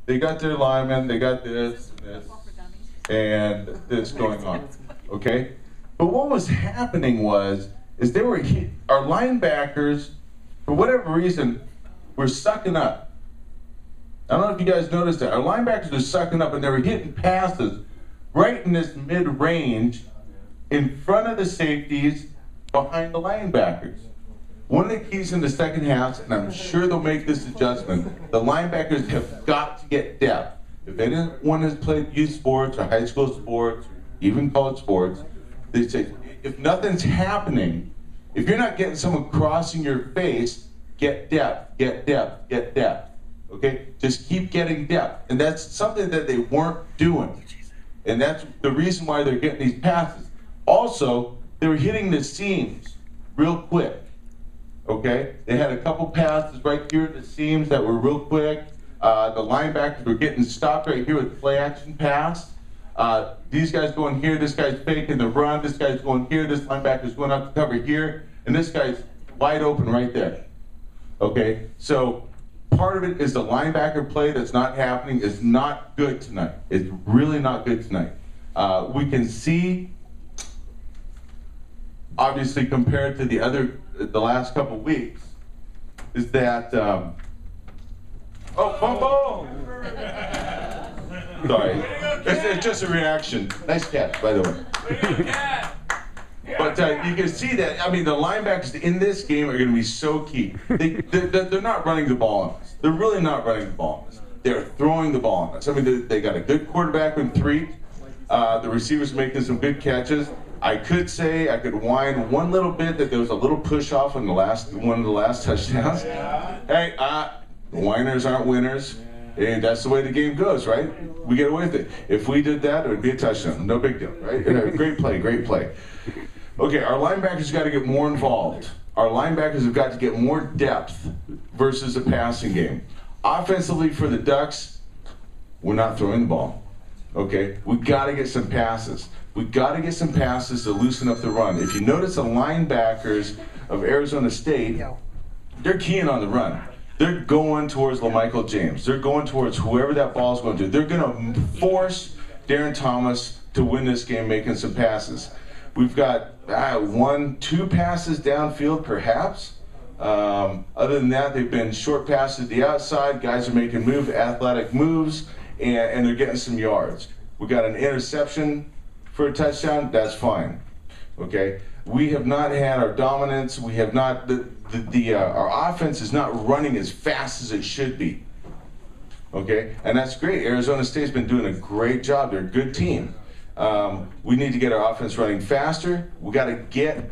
they got their linemen, they got this and this going on, okay? But what was happening is they were our linebackers, for whatever reason, were sucking up. I don't know if you guys noticed that. Our linebackers were sucking up and they were hitting passes right in this mid-range in front of the safeties behind the linebackers. One of the keys in the second half, and I'm sure they'll make this adjustment, the linebackers have got to get depth. If anyone has played youth sports or high school sports, even college sports, they say, if nothing's happening, if you're not getting someone crossing your face, get depth, get depth, get depth. Okay? Just keep getting depth. And that's something that they weren't doing. And that's the reason why they're getting these passes. Also, they were hitting the seams real quick. Okay? They had a couple passes right here at the seams that were real quick. The linebackers were getting stopped right here with play action pass. These guys going here, this guy's faking the run, this guy's going here, this linebacker's going up to cover here, and this guy's wide open right there. Okay? So part of it is the linebacker play that's not happening is not good tonight. It's really not good tonight. We can see, obviously compared to the last couple weeks, is that, oh, fumble! Sorry, it's just a reaction. Nice catch, by the way. But you can see that, I mean, the linebackers in this game are going to be so key. They're not running the ball on us. They're really not running the ball on us. They're throwing the ball on us. I mean, they got a good quarterback in 3. The receivers making some good catches. I could whine one little bit that there was a little push off on one of the last touchdowns. Hey, whiners aren't winners. And that's the way the game goes, right? We get away with it. If we did that, it would be a touchdown. No big deal, right? Great play, great play. Okay, our linebackers got to get more involved. Our linebackers have got to get more depth versus a passing game. Offensively for the Ducks, we're not throwing the ball. Okay, we got to get some passes. We got to get some passes to loosen up the run. If you notice the linebackers of Arizona State, they're keying on the run. They're going towards LaMichael James. They're going towards whoever that ball's going to. They're going to force Darren Thomas to win this game making some passes. We've got 1-2 passes downfield, perhaps. Other than that, they've been short passes to the outside. Guys are making athletic moves, and they're getting some yards. We got an interception for a touchdown. That's fine. Okay. We have not had our dominance. We have not. Our offense is not running as fast as it should be. Okay, and that's great. Arizona State's been doing a great job. They're a good team. We need to get our offense running faster. We got to get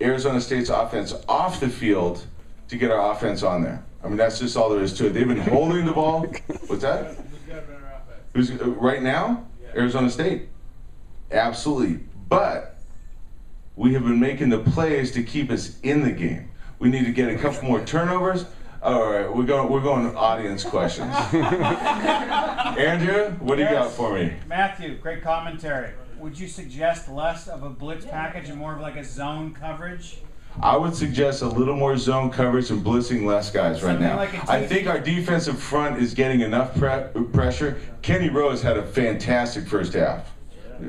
Arizona State's offense off the field to get our offense on there. I mean, that's just all there is to it. They've been holding the ball. What's that? Who's right now? Arizona State. Absolutely. But we have been making the plays to keep us in the game. We need to get a couple more turnovers. All right, we're going audience questions. Andrew, what do you got for me? Matthew, great commentary. Would you suggest less of a blitz package and more of like a zone coverage? I would suggest a little more zone coverage and blitzing less guys right now. I think our defensive front is getting enough pressure. Kenny Rose had a fantastic first half.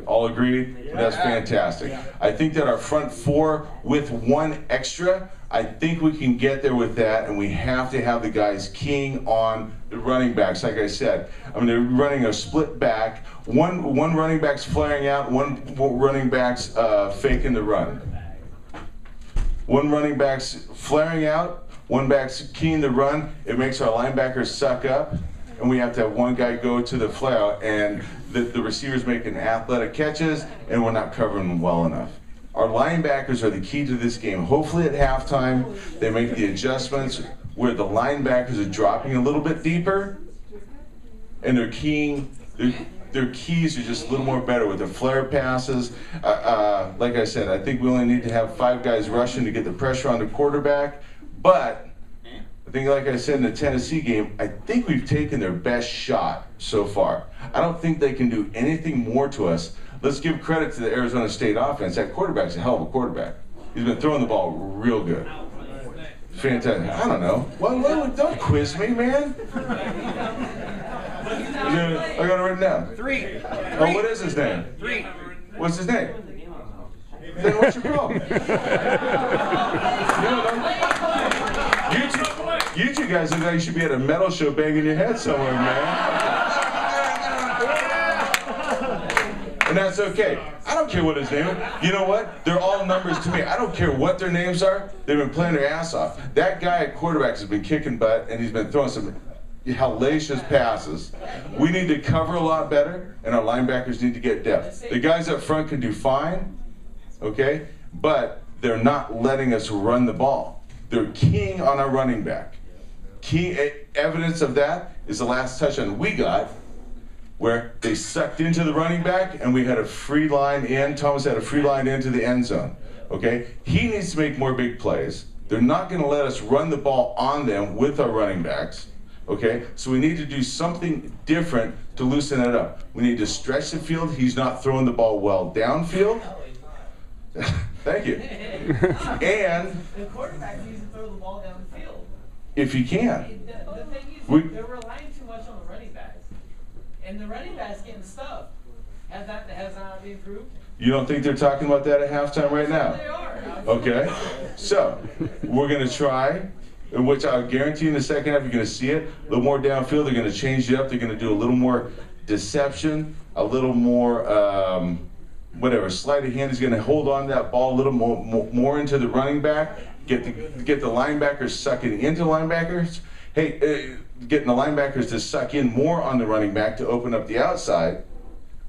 All agreed? Yeah. That's fantastic. Yeah. I think that our front 4 with 1 extra, I think we can get there with that, and we have to have the guys keying on the running backs. Like I said, I mean, they're running a split back. One running back's flaring out, one running back's faking the run. One running back's flaring out, one back's keying the run. It makes our linebackers suck up, and we have to have one guy go to the flare out, and the receiver's making athletic catches, and we're not covering them well enough. Our linebackers are the key to this game. Hopefully at halftime, they make the adjustments where the linebackers are dropping a little bit deeper, and they're keying, their keys are just a little more better with the flare passes. Like I said, I think we only need to have 5 guys rushing to get the pressure on the quarterback, but I think, like I said in the Tennessee game, I think we've taken their best shot so far. I don't think they can do anything more to us. Let's give credit to the Arizona State offense. That quarterback's a hell of a quarterback. He's been throwing the ball real good. Fantastic. I don't know. Don't quiz me, man. I got it written down. 3. Oh, what is his name? 3. What's his name? Then what's your problem? You two guys look like you should be at a metal show banging your head somewhere, man. And that's okay. I don't care what his name is. You know what? They're all numbers to me. I don't care what their names are. They've been playing their ass off. That guy at quarterback has been kicking butt, and he's been throwing some hellacious passes. We need to cover a lot better, and our linebackers need to get depth. The guys up front can do fine, okay? But they're not letting us run the ball. They're keying on our running back. Key evidence of that is the last touchdown we got, where they sucked into the running back and we had a free line in. Thomas had a free line into the end zone. Okay? He needs to make more big plays. They're not going to let us run the ball on them with our running backs. Okay? So we need to do something different to loosen it up. We need to stretch the field. He's not throwing the ball well downfield. Thank you. And the quarterback needs to throw the ball downfield. If he can. The thing is, they're relying too much on the running backs. And the running back's getting stuffed. Has that not been proved? You don't think they're talking about that at halftime right now? They are. Okay. So, we're going to try, which I'll guarantee in the second half you're going to see it. A little more downfield. They're going to change it up. They're going to do a little more deception, a little more, whatever, sleight of hand. Is going to hold on to that ball a little more into the running back. Get the linebackers sucking into linebackers. Hey, getting the linebackers to suck in more on the running back to open up the outside.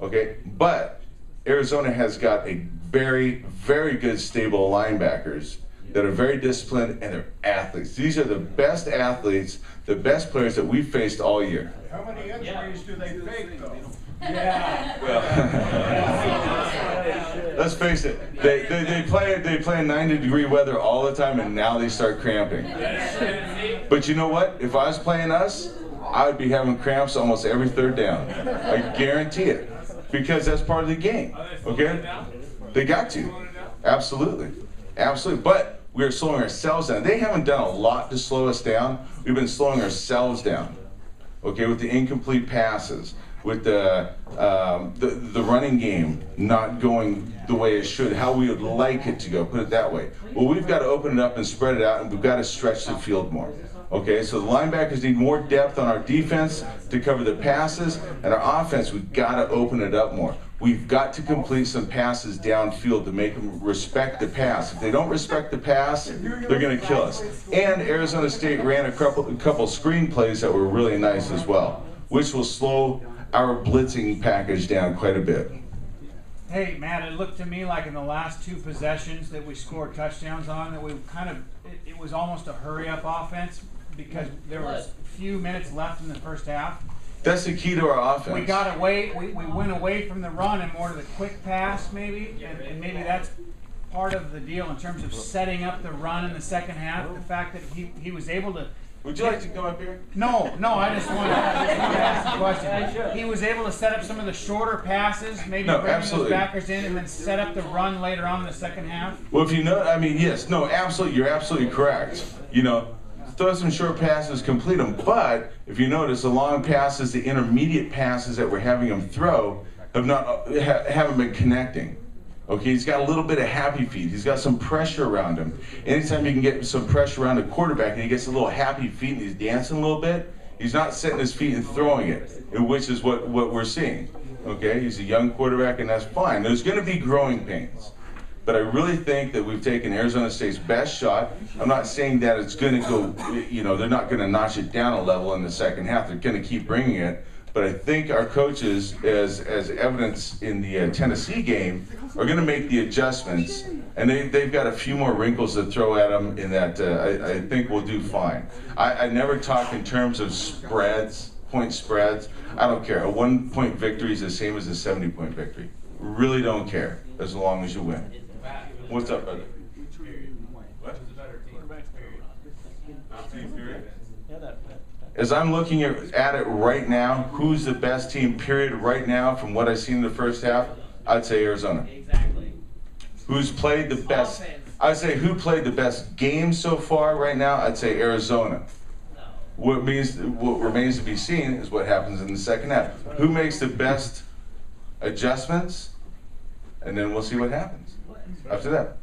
Okay, but Arizona has got a very, very good stable of linebackers that are very disciplined and they're athletes. These are the best athletes, the best players that we've faced all year. How many injuries do they fake, though? Yeah. Well, let's face it. They play in 90-degree weather all the time, and now they start cramping. But you know what? If I was playing us, I would be having cramps almost every third down. I guarantee it, because that's part of the game. Okay? They got to. Absolutely, absolutely. But we are slowing ourselves down. They haven't done a lot to slow us down. We've been slowing ourselves down. Okay, with the incomplete passes, with the running game not going the way it should, how we would like it to go, put it that way. Well, we've got to open it up and spread it out, and we've got to stretch the field more. Okay, so the linebackers need more depth on our defense to cover the passes, and our offense, we've got to open it up more. We've got to complete some passes downfield to make them respect the pass. If they don't respect the pass, they're going to kill us. And Arizona State ran a couple screen plays that were really nice as well, which will slow our blitzing package down quite a bit. Hey, Matt, it looked to me like in the last 2 possessions that we scored touchdowns on, that we kind of, it was almost a hurry-up offense because there was a few minutes left in the first half. That's the key to our offense. We got away, we went away from the run and more to the quick pass maybe, and maybe that's part of the deal in terms of setting up the run in the second half. The fact that he was able to. Would you like to come up here? No, I just want to ask the question. He was able to set up some of the shorter passes, maybe bring those backers in and then set up the run later on in the second half. Well, if you know, I mean, yes, no, absolutely, you're absolutely correct. You know, throw some short passes, complete them. But if you notice, the long passes, the intermediate passes that we're having him throw haven't been connecting. Okay, he's got a little bit of happy feet. He's got some pressure around him. Anytime you can get some pressure around a quarterback and he gets a little happy feet and he's dancing a little bit, he's not setting his feet and throwing it, which is what we're seeing. Okay, he's a young quarterback and that's fine. There's going to be growing pains. But I really think that we've taken Arizona State's best shot. I'm not saying that it's going to go, you know, they're not going to notch it down a level in the second half. They're going to keep bringing it. But I think our coaches, as evidence in the Tennessee game, are going to make the adjustments. And they've got a few more wrinkles to throw at them in that I think we'll do fine. I never talk in terms of spreads, point spreads. I don't care. A 1-point victory is the same as a 70-point victory. Really don't care as long as you win. What's up, brother? What? As I'm looking at it right now, who's the best team, period, right now, from what I've seen in the first half, I'd say Arizona. Exactly. Who's played the best? I'd say who played the best game so far right now, I'd say Arizona. what remains to be seen is what happens in the second half. Who makes the best adjustments, and then we'll see what happens after that.